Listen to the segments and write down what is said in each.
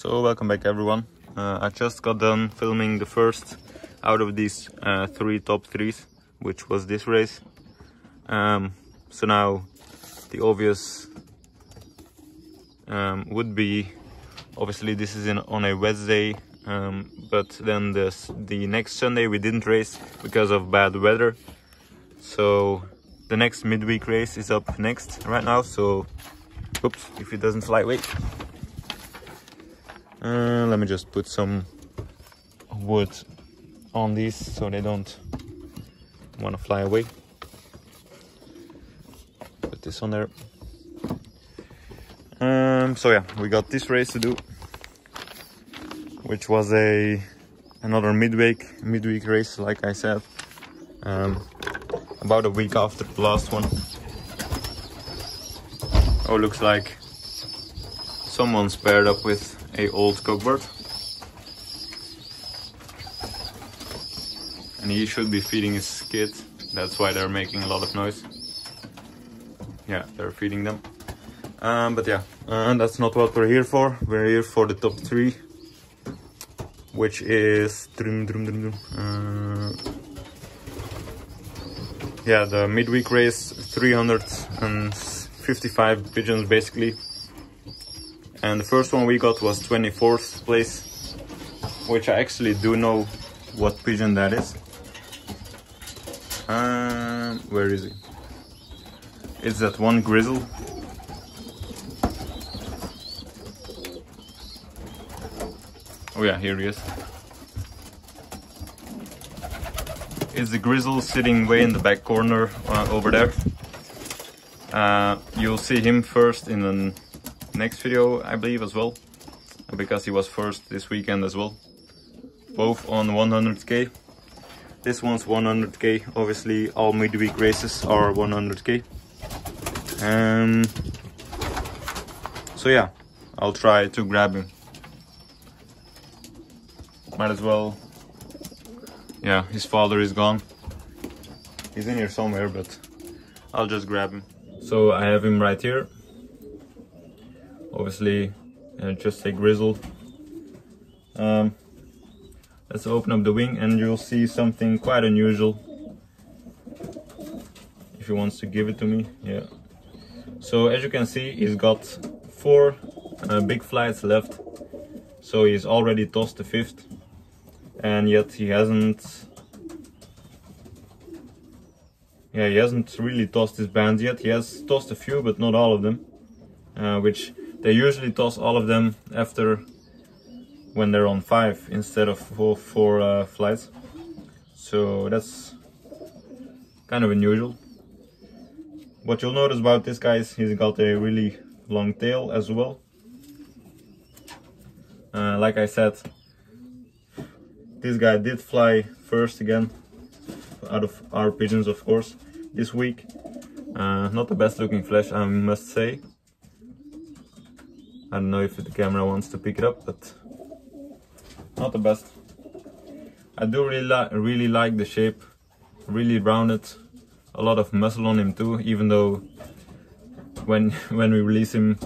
So welcome back everyone. I just got done filming the first out of these three top threes, which was this race. So now the obvious would be, obviously this is on a Wednesday, but then the next Sunday we didn't race because of bad weather. So the next midweek race is up next right now. So oops, if it doesn't fly away. Let me just put some wood on these so they don't want to fly away. Put this on there. So yeah, we got this race to do, which was another midweek race, like I said, about a week after the last one. Oh, looks like someone's paired up with a old cockbird, and he should be feeding his kid. That's why they're making a lot of noise. Yeah, they're feeding them. But yeah, that's not what we're here for. We're here for the top three, which is yeah, the midweek race, 355 pigeons basically. And the first one we got was 24th place, which I actually do know what pigeon that is. Where is he? It's that one grizzle. Oh yeah, here he is. It's the grizzle sitting way in the back corner over there. You'll see him first in the next video, I believe, as well, because he was first this weekend as well. Both on 100k. This one's 100k. Obviously, all midweek races are 100k. So yeah, I'll try to grab him. Might as well. Yeah, his father is gone. He's in here somewhere, but I'll just grab him. So I have him right here. Obviously, just a grizzle. Let's open up the wing and you'll see something quite unusual. If he wants to give it to me, yeah. So as you can see, he's got 4 big flights left. So he's already tossed the 5th. And yet he hasn't... Yeah, he hasn't really tossed his bands yet. He has tossed a few, but not all of them. Which they usually toss all of them after, when they're on 5 instead of 4 flights. So that's kind of unusual. What you'll notice about this guy is he's got a really long tail as well. Like I said, this guy did fly first again, out of our pigeons of course, this week. Not the best looking flash, I must say. I don't know if the camera wants to pick it up, but not the best. I do really like the shape, really rounded, a lot of muscle on him too, even though when we release him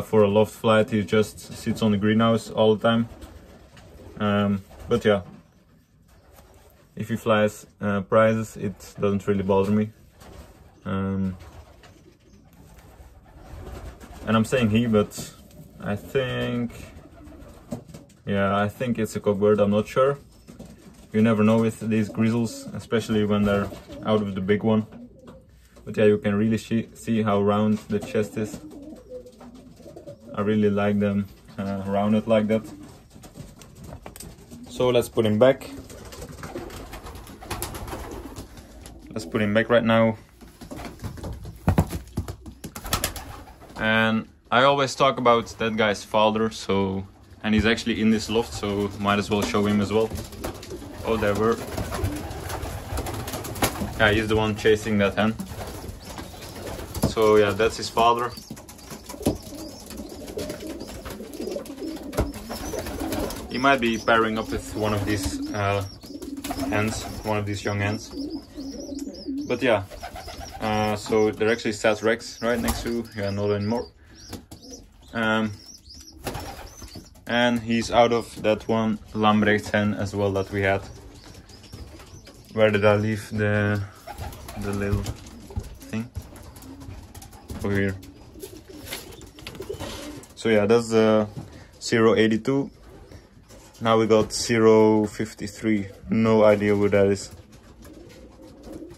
for a loft flight he just sits on the greenhouse all the time. But yeah, if he flies prizes, it doesn't really bother me. And I'm saying he, but I think, yeah, I think it's a cockbird, I'm not sure. You never know with these grizzles, especially when they're out of the big one. But yeah, you can really see how round the chest is. I really like them rounded like that. So let's put him back. Let's put him back right now. And I always talk about that guy's father, so, and he's actually in this loft, so might as well show him as well. Oh, there were. Yeah, he's the one chasing that hen. So yeah, that's his father. He might be pairing up with one of these hens, one of these young hens. But yeah, so they're actually sat Rex right next to, yeah, not anymore. And he's out of that one Lambrecht hen as well that we had. Where did I leave the little thing? Over here. So yeah, that's the 082. Now we got 053. No idea what that is.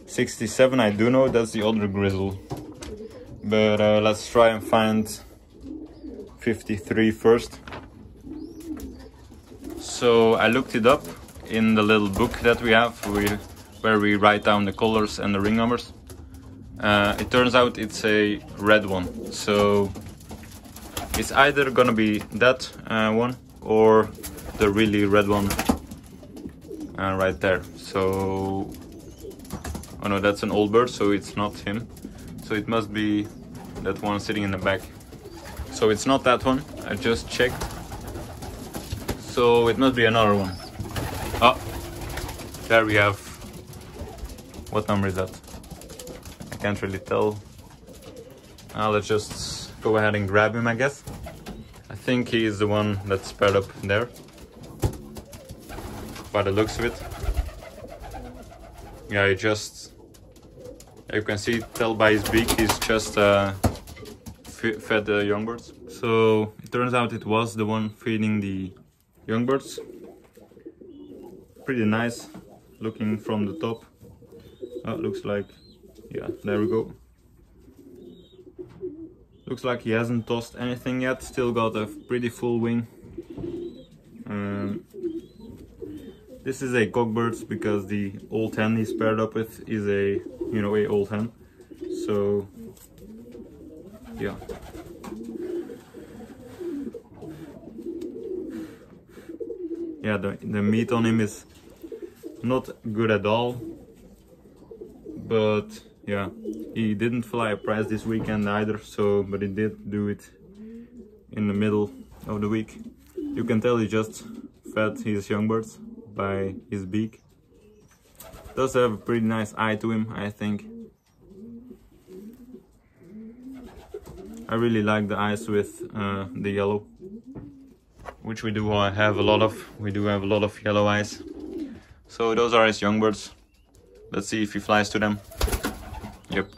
67 I do know, that's the other grizzle. But let's try and find 53 first. So I looked it up in the little book that we have where we write down the colors and the ring numbers. It turns out it's a red one, so it's either gonna be that one or the really red one right there. So, oh no, that's an old bird, so it's not him. So it must be that one sitting in the back. So it's not that one, I just checked. So it must be another one. Oh, there we have. What number is that? I can't really tell. Let's just go ahead and grab him, I guess. I think he is the one that's paired up there, by the looks of it. Yeah, he just, you can tell by his beak, he's just fed the young birds. So it turns out it was the one feeding the young birds. Pretty nice looking from the top. Looks like, yeah, there we go. Looks like he hasn't tossed anything yet, still got a pretty full wing. This is a cockbird because the old hen he's paired up with is a, you know, a old hen. So, yeah. Yeah, the meat on him is not good at all. But yeah, he didn't fly a prize this weekend either, so, but he did do it in the middle of the week. You can tell he just fed his young birds by his beak. Does have a pretty nice eye to him, I think. I really like the eyes with the yellow, which we do have a lot of. We do have a lot of yellow eyes. So those are his young birds. Let's see if he flies to them. Yep.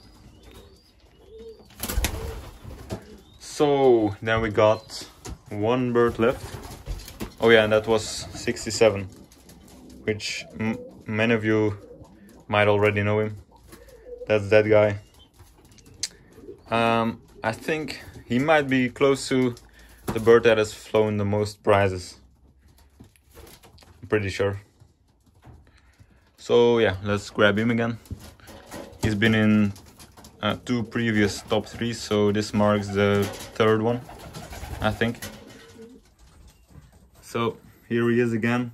So then we got one bird left. Oh yeah, and that was 67, which many of you might already know him. That's that guy. I think he might be close to the bird that has flown the most prizes. I'm pretty sure. So yeah, let's grab him again. He's been in 2 previous top 3s, so this marks the 3rd one, I think. So here he is again.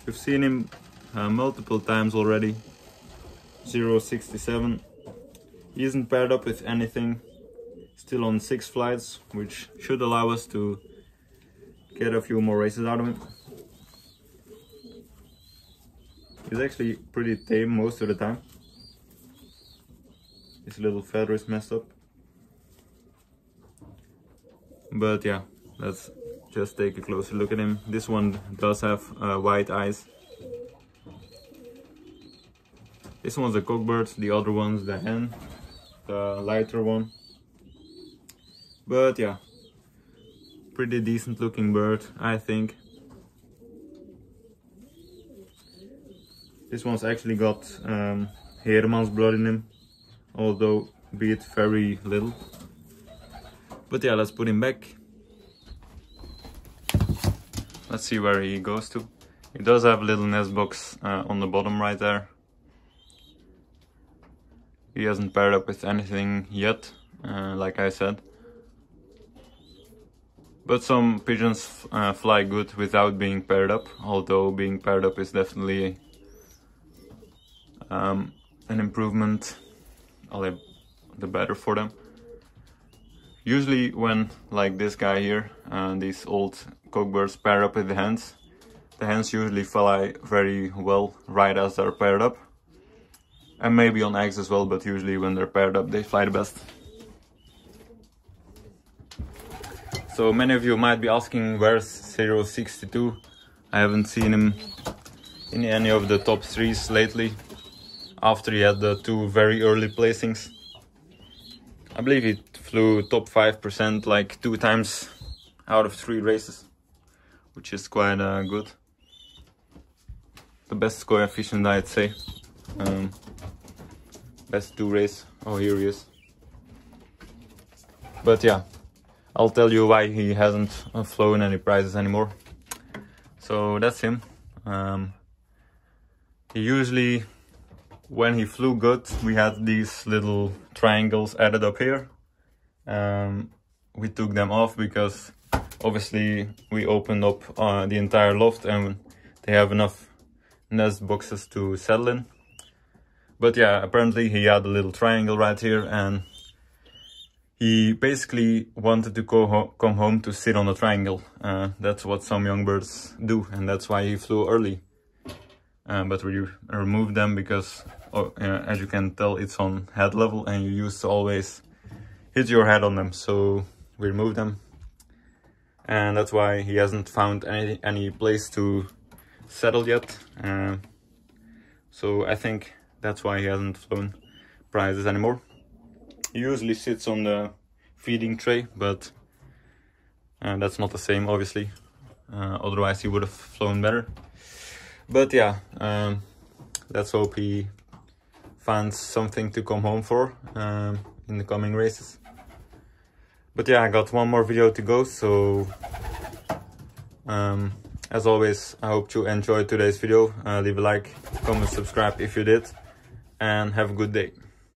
We've seen him multiple times already. 067. He isn't paired up with anything. Still on 6 flights, which should allow us to get a few more races out of him. He's actually pretty tame most of the time. His little feather is messed up. But yeah, let's just take a closer look at him. This one does have white eyes. This one's a cockbird, the other one's the hen, the lighter one. But yeah, pretty decent looking bird, I think. This one's actually got Herman's blood in him, although be it very little. But yeah, let's put him back. Let's see where he goes to. He does have a little nest box on the bottom right there. He hasn't paired up with anything yet, like I said. But some pigeons fly good without being paired up, although being paired up is definitely an improvement, the better for them. Usually when, like this guy here, these old cockbirds pair up with the hens usually fly very well right as they're paired up. And maybe on eggs as well, but usually when they're paired up they fly the best. So many of you might be asking where's 062. I haven't seen him in any of the top 3s lately, after he had the 2 very early placings. I believe he flew top 5% like 2 times out of 3 races, which is quite good. The best coefficient, I'd say. Best 2 race. Oh, here he is. But yeah, I'll tell you why he hasn't flown any prizes anymore. So that's him. He usually, when he flew good, we had these little triangles added up here. We took them off because obviously we opened up the entire loft and they have enough nest boxes to settle in. But yeah, apparently he had a little triangle right here, and he basically wanted to come home to sit on the triangle. That's what some young birds do, and that's why he flew early. But we removed them because, as you can tell, it's on head level and you used to always hit your head on them. So we removed them, and that's why he hasn't found any place to settle yet. So I think that's why he hasn't flown prizes anymore. He usually sits on the feeding tray, but that's not the same, obviously. Otherwise he would have flown better. But yeah, let's hope he finds something to come home for in the coming races. But yeah, I got one more video to go, so as always, I hope you enjoyed today's video. Leave a like, comment, subscribe if you did, and have a good day.